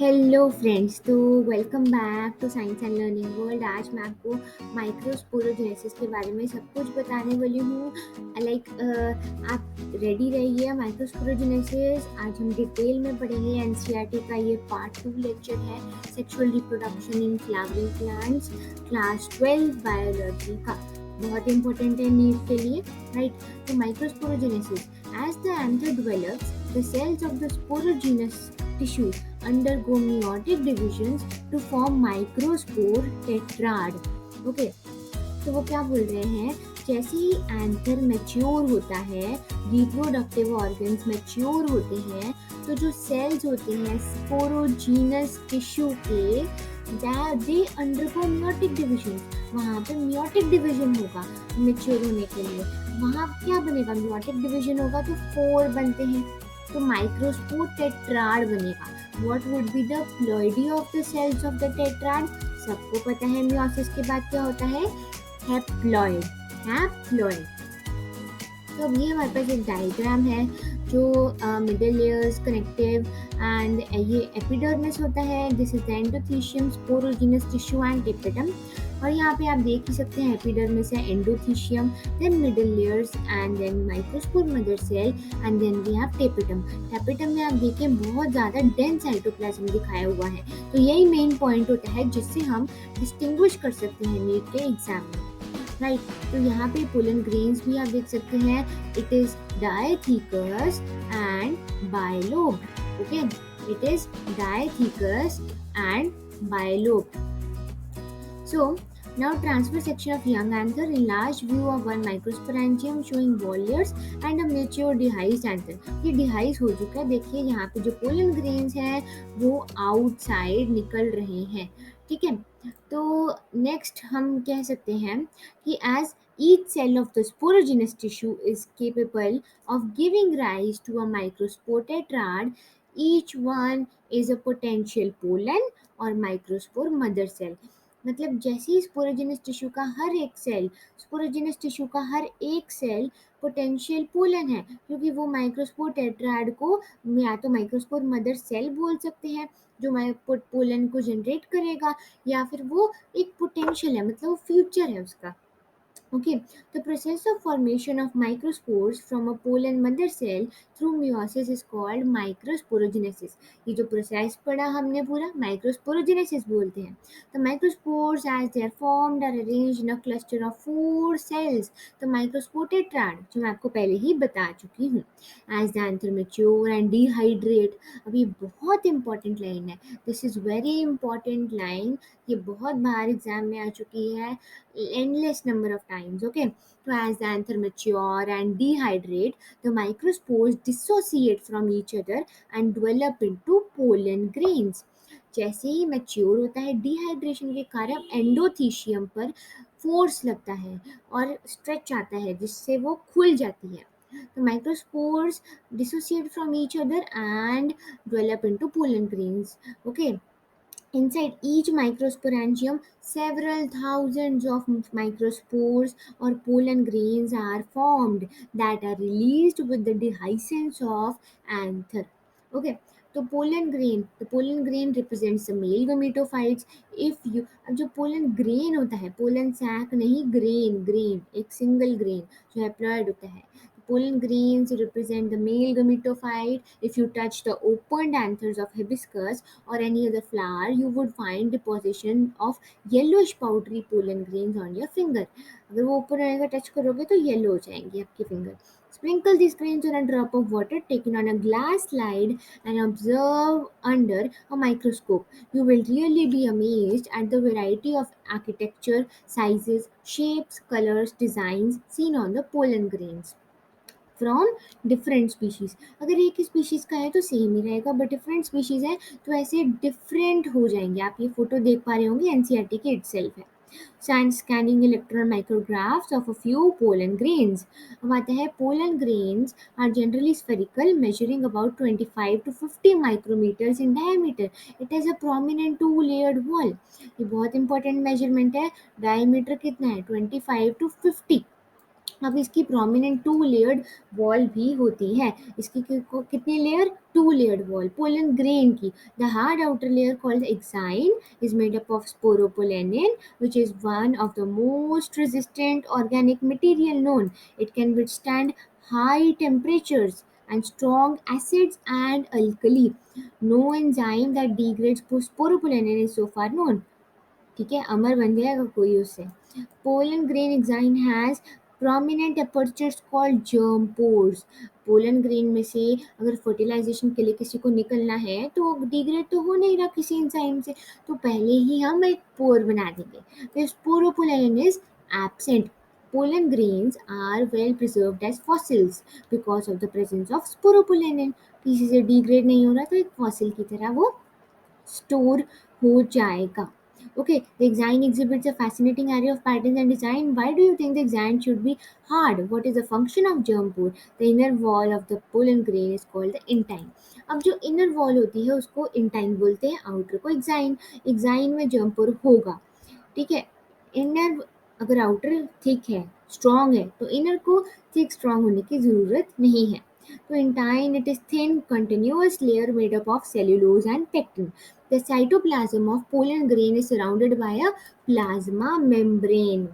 Hello friends, तो welcome back to science and learning world. आज मैं आपको माइक्रोस्पोरोजेनेसिस के बारे में सब कुछ बताने वाली हूँ। आप रेडी रहिए। माइक्रोस्पोरोजेनेसिस आज हम डिटेल में पढ़ेंगे। एनसीईआरटी का ये पार्ट 2 लेक्चर है, sexual reproduction in flowering plants, class 12 biology का। बहुत इंपॉर्टेंट है नीट के लिए, राइट। तो microsporogenesis, as the anther develops, the cells of the sporogenous tissue undergo meiotic divisions to form microspore tetrad. Okay, तो वो क्या बोल रहे हैं, जैसे ही एंथर मैच्योर होता है, रिप्रोडक्टिव ऑर्गन्स मैच्योर होते हैं, तो जो सेल्स होते हैं स्पोरोजीनस टिश्यू के, दे अंडरगो मियोटिक डिविजन। वहाँ पे मियोटिक डिवीजन होगा मैच्योर होने के लिए। वहाँ क्या बनेगा, मियोटिक डिवीजन होगा तो 4 बनते हैं, तो माइक्रोस्पोर टेट्राड बनेगा। What would be the ploidy of the cells of the tetrad? सबको पता है मियोसिस के बाद क्या होता है, हैप्लॉइड। हैप्लॉइड। तो अब ये हमारे पास एक डायग्राम है जो मिडल लेयर्स, कनेक्टिव एंड ये एपिडर्मिस होता है। This is the endothecium, sporogenous tissue and tapetum. और यहाँ पे आप देख ही सकते हैं, एपिडर्मिस है, endothecium, then middle layers and then microspore mother cell and then we have tapetum. Tapetum में आप देखें बहुत ज़्यादा डेंस साइटोप्लाज्म दिखाया हुआ है। तो यही मेन पॉइंट होता है जिससे हम डिस्टिंग्विश कर सकते हैं नीट के एग्जाम में, राइट। तो यहाँ पे पोलन ग्रेन्स भी आप देख सकते हैं। It is dithecous and bilobed. Okay, it is dithecous and bilobed. So now transfer section of young anther, enlarged view of one microsporangium showing ball layers and a mature dehisced anther. ये डिहाइस हो चुका है। देखिए यहाँ पे जो pollen grains हैं वो आउटसाइड निकल रहे हैं, ठीक है। तो नेक्स्ट हम कह सकते हैं कि as each cell of the sporogenous tissue is capable of giving rise to a microspore tetrad, each one is a potential pollen or microspore mother cell. मतलब जैसे ही स्पोरोजेनस टिश्यू का हर एक सेल, स्पोरोजेनस टिश्यू का हर एक cell potential pollen है, क्योंकि वो microspore tetrad को या तो माइक्रोस्पोर मदर सेल बोल सकते हैं जो पोलन को जनरेट करेगा, या फिर वो एक पोटेंशियल है, मतलब वो फ्यूचर है उसका। Okay, the process of formation of microspores from a pollen mother cell through meiosis is called microsporogenesis. ये जो प्रोसेस पढ़ा हमने पूरा माइक्रोस्पोरोजेनेसिस बोलते हैं। The microspores as they are formed are arranged in a cluster of 4 cells. तो microspore tetrad जो मैं आपको पहले ही बता चुकी हूँ। As the anther mature and dehydrate, अब ये बहुत इंपॉर्टेंट लाइन है। This is very important line, ये बहुत बार एग्जाम में आ चुकी है, endless number of times. Okay, so as the anther mature and dehydrate, the microspores dissociate from each other and develop into pollen grains. जैसे ही mature होता है, dehydration के कारण एंडोथीशियम पर फोर्स लगता है और स्ट्रेच आता है जिससे वो खुल जाती है। The microspores dissociate from each other and develop into pollen grains. Okay, inside each microsporangium, several thousands of microspores or pollen grains are formed that are released with the dehiscence of anther. Okay, तो pollen grain, the pollen grain represents the male gametophytes. If you, अब जो pollen grain होता है, pollen sac नहीं, grain, grain एक single grain जो haploid होता है, pollen grains represent the male gametophyte. If you touch the opened anthers of hibiscus or any other flower, you would find deposition of yellowish powdery pollen grains on your finger. अगर वो ऊपर रहेगा, touch करोगे तो yellow हो जाएंगे आपके finger. Sprinkle these grains on a drop of water taken on a glass slide and observe under a microscope. You will really be amazed at the variety of architecture, sizes, shapes, colors, designs seen on the pollen grains from different species. अगर एक ही species का है तो same ही रहेगा, but different species है तो ऐसे different हो जाएंगे. आप ये फोटो देख पा रहे होंगे, एनसीईआरटी के इटसेल्फ है. Sand scanning electron micrographs of a few pollen grains. अब आता है, pollen grains are generally spherical, measuring about 25 to 50 micrometers in diameter. It has a prominent two-layered wall. ये बहुत इंपॉर्टेंट मेजरमेंट है. डायमीटर कितना है, 25 to 50. अब इसकी प्रोमिनेंट टू लेयर्ड वॉल भी होती है। इसकी कितनी layer? Two layered wall pollen grain की। The hard outer layer called exine is made up of sporopollenin, which is one of the most resistant organic material known. It can withstand high temperatures and strong acids and alkali. No enzyme that degrades sporopollenin is so far known. ठीक है, अमर बन जाएगा कोई उससे। Pollen grain exine has prominent apertures called germ pores. Pollen grain में से अगर fertilisation के लिए किसी को निकलना है तो डिग्रेड तो हो नहीं रहा किसी एंजाइम से, तो पहले ही हम एक पोर बना देंगे। तो sporopollenin is absent. Pollen grains are well preserved as fossils because of the presence of sporopollenin. किसी से डिग्रेड नहीं हो रहा तो एक फॉसिल की तरह वो स्टोर हो जाएगा। Okay, the exine exhibits a fascinating array of patterns and design. Why do you think the exine should be hard? What is the function of germ pore? The inner wall of the pollen grain is called the intine. अब जो inner wall होती है उसको intine बोलते हैं, outer को exine। exine में germ pore होगा, ठीक है। इनर अगर आउटर थिक है, स्ट्रॉन्ग है, तो इनर को थिक स्ट्रॉन्ग होने की जरूरत नहीं है। तो intine it is thin continuous layer made up of cellulose and pectin. The cytoplasm of pollen grain is surrounded by a plasma membrane.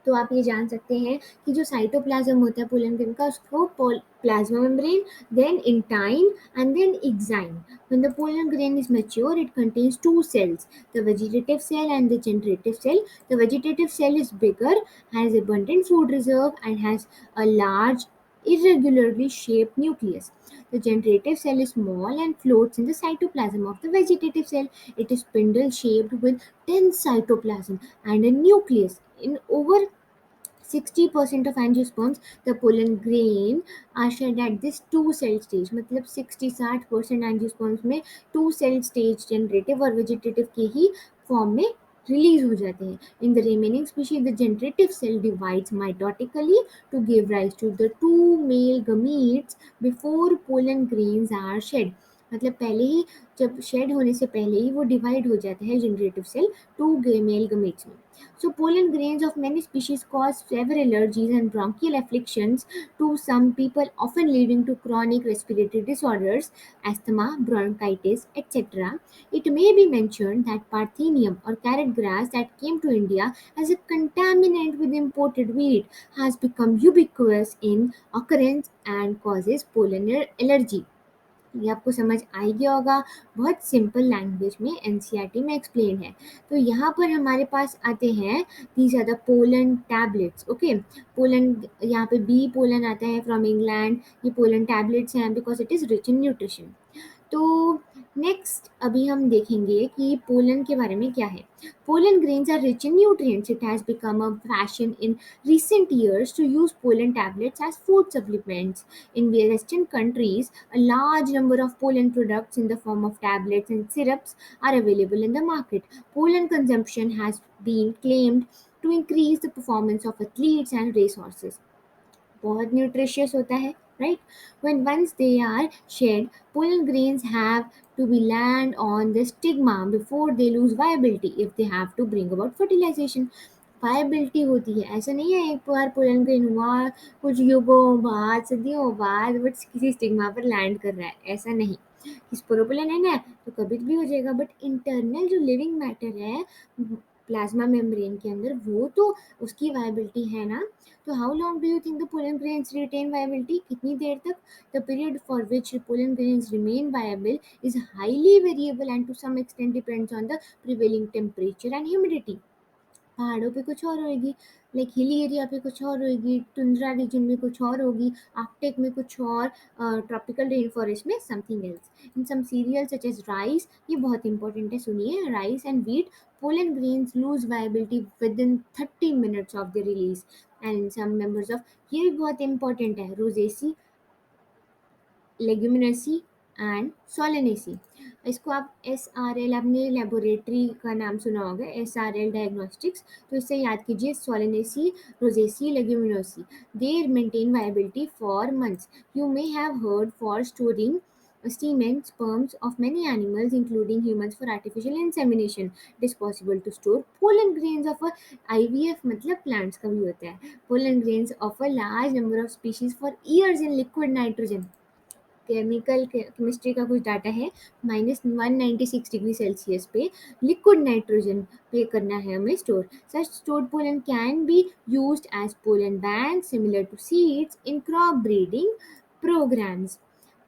तो आप ये जान सकते हैं कि जो साइटोप्लाज्म होता है पोलन ग्रेन का उसको plasma membrane, then intine, and then exine. When the pollen grain is mature, it contains two cells, the vegetative cell and the generative cell. The vegetative cell is bigger, has abundant food reserve, and has a large, irregularly shaped nucleus. The generative cell is small and floats in the cytoplasm of the vegetative cell. It is spindle shaped with dense cytoplasm and a nucleus. In over 60% of angiosperms, the pollen grain are shed at this two cell stage। मतलब 60-60% angiosperms में two cell stage generative और vegetative के ही form में release हो जाते हैं। In the remaining species the generative cell divides mitotically to give rise to the two male gametes before pollen grains are shed. मतलब पहले ही, जब शेड होने से पहले ही वो डिवाइड हो जाता है generative cell two male gametes में। So pollen grains of many species cause severe allergies and bronchial afflictions to some people, often leading to chronic respiratory disorders, asthma, bronchitis, etc. It may be mentioned that Parthenium or carrot grass that came to India as a contaminant with imported wheat has become ubiquitous in occurrence and causes pollen allergy। ये आपको समझ आ ही गया होगा, बहुत simple language में NCERT में explain है। तो यहाँ पर हमारे पास आते हैं these are the pollen tablets. Okay, pollen, यहाँ पे बी पोलन आता है फ्रॉम इंग्लैंड। ये पोलन टैबलेट्स हैं because it is rich in nutrition. तो नेक्स्ट अभी हम देखेंगे कि पोलन के बारे में क्या है। Pollen grains are rich in nutrients. It has become a fashion in recent years to use pollen tablets as food supplements. In Western countries, a large number of pollen products in the form of tablets and syrups are available in the market. Pollen consumption has been claimed to increase the performance of athletes and racehorses. बहुत nutritious होता है, right. when once they are shed, pollen grains have to be land on the stigma before they lose viability if they have to bring about fertilization। Viability होती है, ऐसा नहीं है एक बार pollen grain हुआ कुछ युगों बाद, सदियों बाद, बट किसी स्टिग्मा पर लैंड कर रहा है, ऐसा नहीं। स्पोरोपोलेनिन है तो कभी भी हो जाएगा, बट इंटरनल जो लिविंग मैटर है प्लाज्मा मेम्ब्रेन के अंदर, वो तो उसकी वायबिलिटी है ना। तो how long do you think the pollen grains retain viability? कितनी देर तक? The period for which pollen grains remain viable is highly variable and to some extent depends on the prevailing temperature and humidity. पहाड़ों पे कुछ और होएगी, like hilly area पे कुछ और होएगी, टुंड्रा रीजन में कुछ और होगी, आर्कटिक में कुछ और, ट्रॉपिकल रेन फॉरेस्ट में something else. In some cereal such as rice, ये बहुत इंपॉर्टेंट है, सुनिए, rice and wheat pollen grains lose viability within 30 minutes of the release. And in some members of, ये भी बहुत इंपॉर्टेंट है, Rosaceae, Leguminosae and Solanaceae. इसको आप SRL, आपने लेबोरेटरी का नाम सुना होगा, SRL डायग्नोस्टिक्स, तो इससे याद कीजिए, Solanaceae, Rosaceae, Leguminosae. They maintain viability for months. You may have heard for storing semen, sperms of many animals, including humans, for artificial insemination. It is possible to store pollen grains of a IVF, मतलब plants का भी होता है, pollen grains of a large number of species for years in liquid nitrogen. Chemistry का कुछ data है, -196 degree Celsius पे liquid nitrogen पे करना है हमें store. Such stored pollen can be used as pollen bank similar to seeds in crop breeding programs.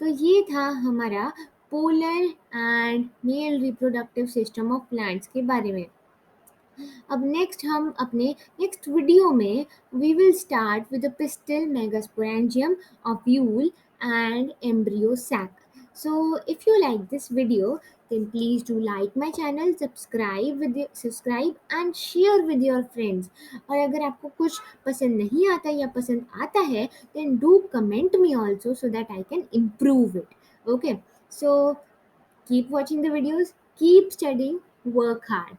तो ये था हमारा pollen and male reproductive system of plants के बारे में. अब नेक्स्ट हम अपने नेक्स्ट वीडियो में we will start with the pistil megasporangium ovule and embryo sac. So if you like this video, then please do like my channel, subscribe and share with your friends. और अगर आपको कुछ पसंद नहीं आता या पसंद आता है, then do comment me also so that I can improve it. Okay, so keep watching the videos, keep studying, work hard.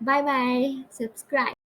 Bye bye. Subscribe.